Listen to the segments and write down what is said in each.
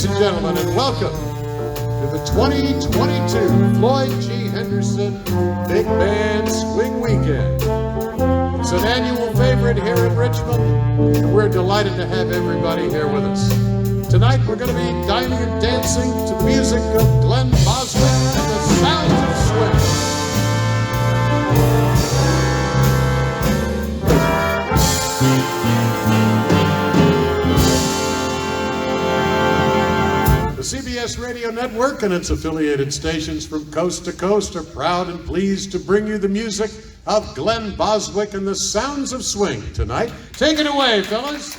Ladies and gentlemen, and welcome to the 2022 Floyd G. Henderson Big Band Swing Weekend. It's an annual favorite here in Richmond, and we're delighted to have everybody here with us. Tonight we're going to be dining and dancing to the music of Glen Boswick and the sounds of swing. The CBS Radio Network and its affiliated stations from coast to coast are proud and pleased to bring you the music of Glen Boswick and the sounds of swing tonight. Take it away, fellas.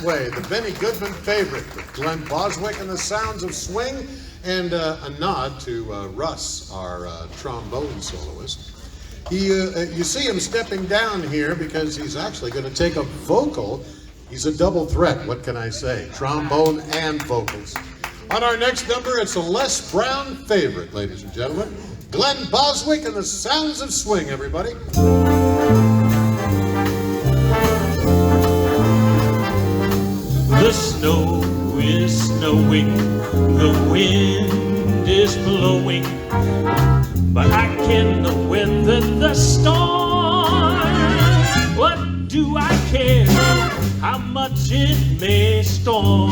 The Benny Goodman favorite with Glen Boswick and the sounds of swing, and a nod to Russ, our trombone soloist. You see him stepping down here because he's actually going to take a vocal. He's a double threat, what can I say? Trombone and vocals. On our next number, it's a Les Brown favorite, ladies and gentlemen. Glen Boswick and the sounds of swing, everybody. The snow is snowing, the wind is blowing, but I can weather the storm. What do I care how much it may storm?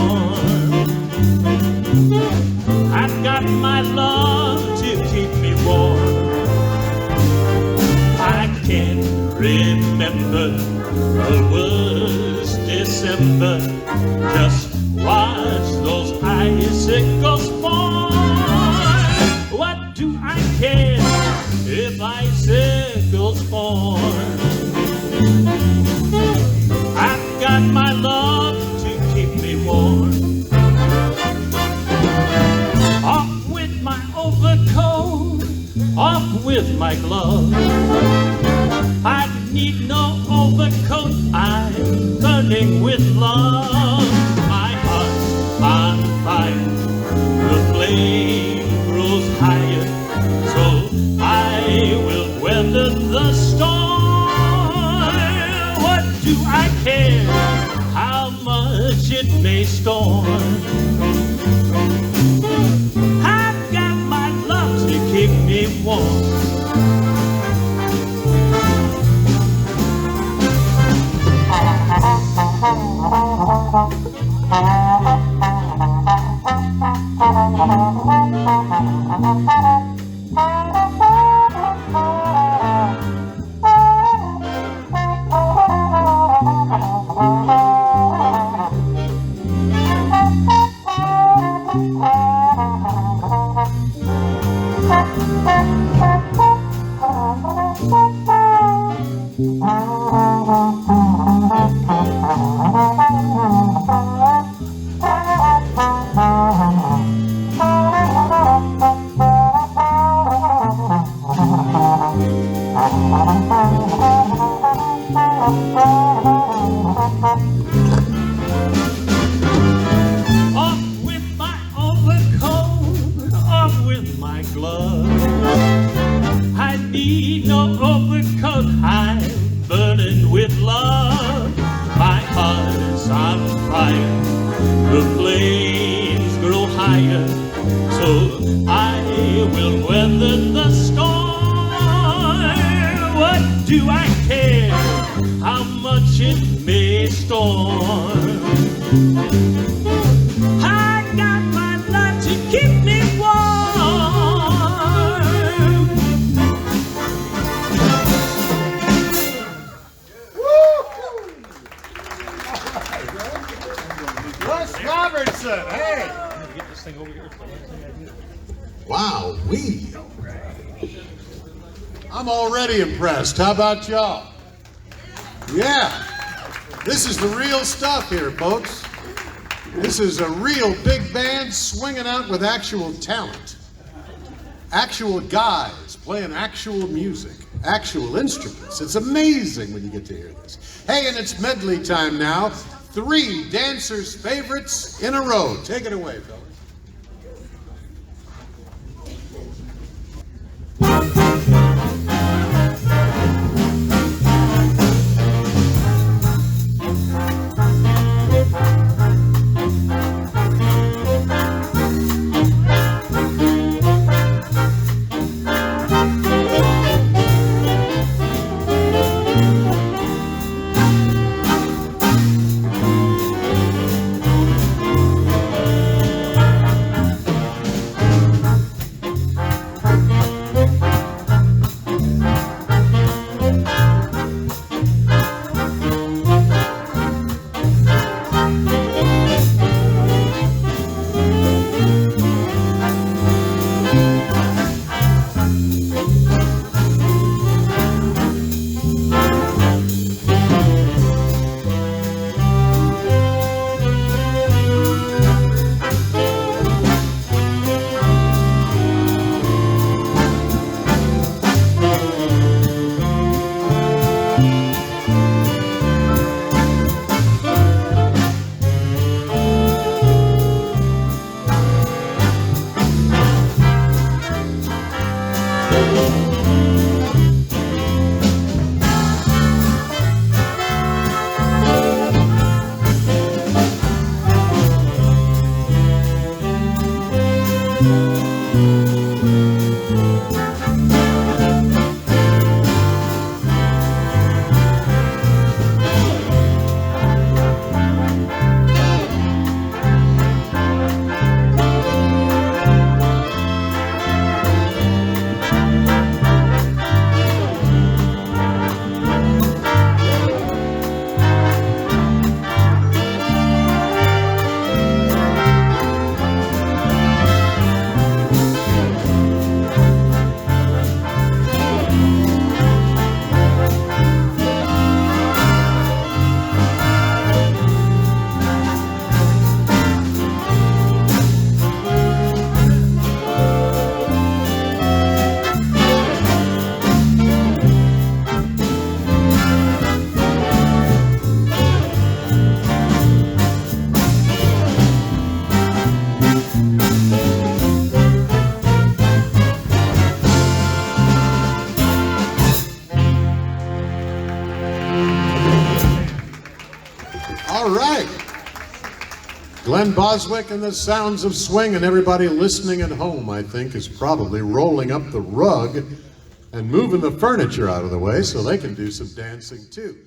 I've got my love to keep me warm. I can't remember, it was December, just with my glove. I need no overcoat, I'm burning with love. My heart's on fire, the flame grows higher, so I will weather the storm. What do I care how much it may storm? I've got my love to keep me warm. Off with my overcoat, off with my gloves. I need no overcoat, I'm burning with love. My heart is on fire, the flames grow higher, so I will weather the storm. What do I care how much it may storm? I got my love to keep me warm. Russ Robertson, hey! Wow, I'm already impressed. How about y'all? Yeah, this is the real stuff here, folks. This is a real big band swinging out with actual talent. Actual guys playing actual music, actual instruments. It's amazing when you get to hear this. Hey, and it's medley time now. 3 dancers' favorites in a row. Take it away, fellas. All right. Glen Boswick and the sounds of swing, and everybody listening at home, I think, is probably rolling up the rug and moving the furniture out of the way so they can do some dancing too.